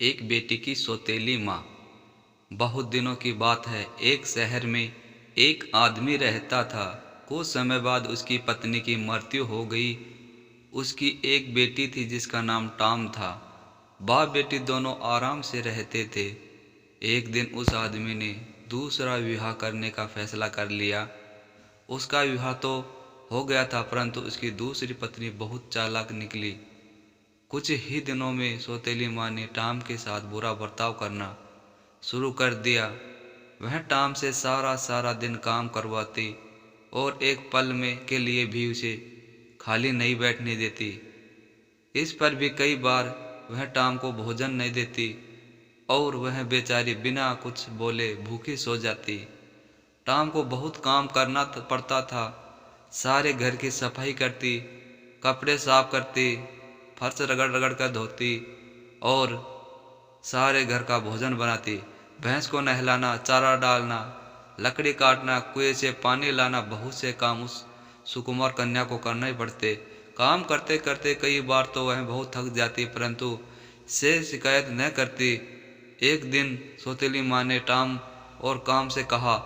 एक बेटी की सौतेली माँ। बहुत दिनों की बात है, एक शहर में एक आदमी रहता था। कुछ समय बाद उसकी पत्नी की मृत्यु हो गई। उसकी एक बेटी थी जिसका नाम टॉम था। बाप बेटी दोनों आराम से रहते थे। एक दिन उस आदमी ने दूसरा विवाह करने का फैसला कर लिया। उसका विवाह तो हो गया था, परंतु उसकी दूसरी पत्नी बहुत चालाक निकली। कुछ ही दिनों में सौतेली माँ ने टॉम के साथ बुरा बर्ताव करना शुरू कर दिया। वह टॉम से सारा सारा दिन काम करवाती और एक पल में के लिए भी उसे खाली नहीं बैठने देती। इस पर भी कई बार वह टॉम को भोजन नहीं देती और वह बेचारी बिना कुछ बोले भूखी सो जाती। टॉम को बहुत काम करना पड़ता था। सारे घर की सफाई करती, कपड़े साफ करती, फर्श रगड़ रगड़ कर धोती और सारे घर का भोजन बनाती। भैंस को नहलाना, चारा डालना, लकड़ी काटना, कुएं से पानी लाना, बहुत से काम उस सुकुमार कन्या को करना ही पड़ते। काम करते करते कई बार तो वह बहुत थक जाती, परंतु से शिकायत न करती। एक दिन सौतेली माँ ने टॉम और काम से कहा,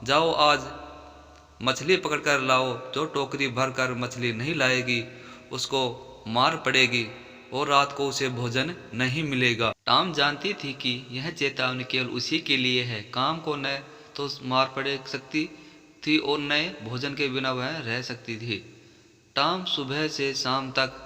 जाओ आज मछली पकड़ कर लाओ। जो टोकरी भर कर मछली नहीं लाएगी उसको मार पड़ेगी और रात को उसे भोजन नहीं मिलेगा। टॉम जानती थी कि यह चेतावनी केवल उसी के लिए है। काम को न तो मार पड़ सकती थी और न भोजन के बिना वह रह सकती थी। टॉम सुबह से शाम तक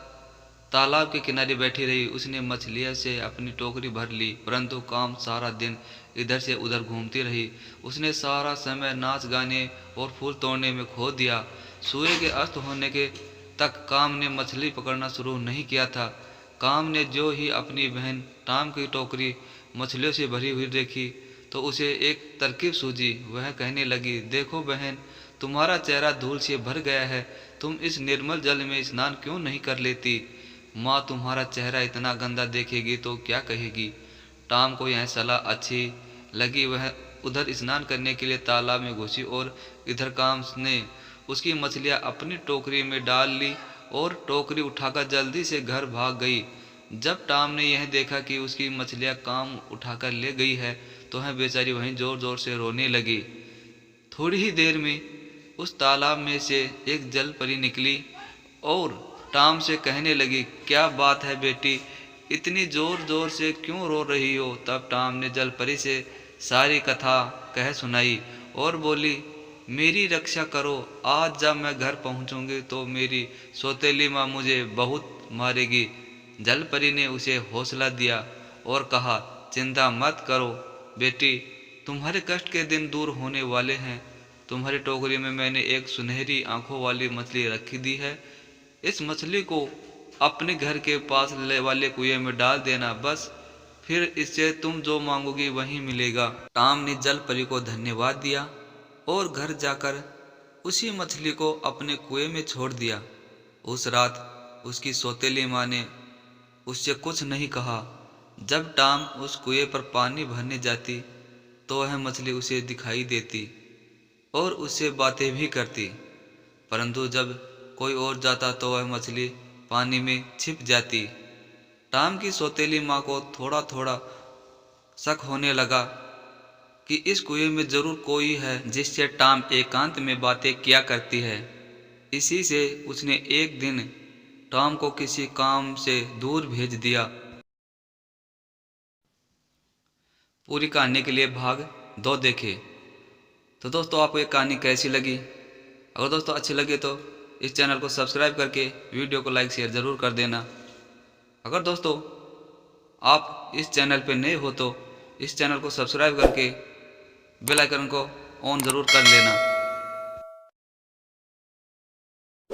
तालाब के किनारे बैठी रही। उसने मछलियों से अपनी टोकरी भर ली, परंतु काम सारा दिन इधर से उधर घूमती रही। उसने सारा समय नाच गाने और फूल तोड़ने में खो दिया। सूर्य के अस्त होने के तक काम ने मछली पकड़ना शुरू नहीं किया था। काम ने जो ही अपनी बहन टॉम की टोकरी मछलियों से भरी हुई देखी तो उसे एक तरकीब सूझी। वह कहने लगी, देखो बहन, तुम्हारा चेहरा धूल से भर गया है, तुम इस निर्मल जल में स्नान क्यों नहीं कर लेती? माँ तुम्हारा चेहरा इतना गंदा देखेगी तो क्या कहेगी? टॉम को यह सलाह अच्छी लगी। वह उधर स्नान करने के लिए तालाब में घुसी और इधर काम ने उसकी मछलियाँ अपनी टोकरी में डाल ली और टोकरी उठाकर जल्दी से घर भाग गई। जब टॉम ने यह देखा कि उसकी मछलियाँ काम उठाकर ले गई है तो वह बेचारी वहीं जोर जोर से रोने लगी। थोड़ी ही देर में उस तालाब में से एक जल परी निकली और टॉम से कहने लगी, क्या बात है बेटी, इतनी जोर जोर से क्यों रो रही हो? तब टॉम ने जल परी से सारी कथा कह सुनाई और बोली, मेरी रक्षा करो, आज जब मैं घर पहुंचूंगी तो मेरी सौतेली माँ मुझे बहुत मारेगी। जल परी ने उसे हौसला दिया और कहा, चिंता मत करो बेटी, तुम्हारे कष्ट के दिन दूर होने वाले हैं। तुम्हारी टोकरी में मैंने एक सुनहरी आंखों वाली मछली रखी दी है। इस मछली को अपने घर के पास वाले कुएं में डाल देना, बस फिर इससे तुम जो मांगोगी वही मिलेगा। टॉम ने जल परी को धन्यवाद दिया और घर जाकर उसी मछली को अपने कुएं में छोड़ दिया। उस रात उसकी सौतेली माँ ने उससे कुछ नहीं कहा। जब टॉम उस कुएं पर पानी भरने जाती तो वह मछली उसे दिखाई देती और उससे बातें भी करती, परंतु जब कोई और जाता तो वह मछली पानी में छिप जाती। टॉम की सौतेली माँ को थोड़ा थोड़ा शक होने लगा कि इस कुएं में जरूर कोई है जिससे टॉम एकांत में बातें किया करती है। इसी से उसने एक दिन टॉम को किसी काम से दूर भेज दिया। पूरी कहानी के लिए भाग 2 देखें। तो दोस्तों, आपको ये कहानी कैसी लगी? अगर दोस्तों अच्छी लगी तो इस चैनल को सब्सक्राइब करके वीडियो को लाइक शेयर ज़रूर कर देना। अगर दोस्तों आप इस चैनल पे नए हो तो इस चैनल को सब्सक्राइब करके बेल आइकन को ऑन ज़रूर कर लेना।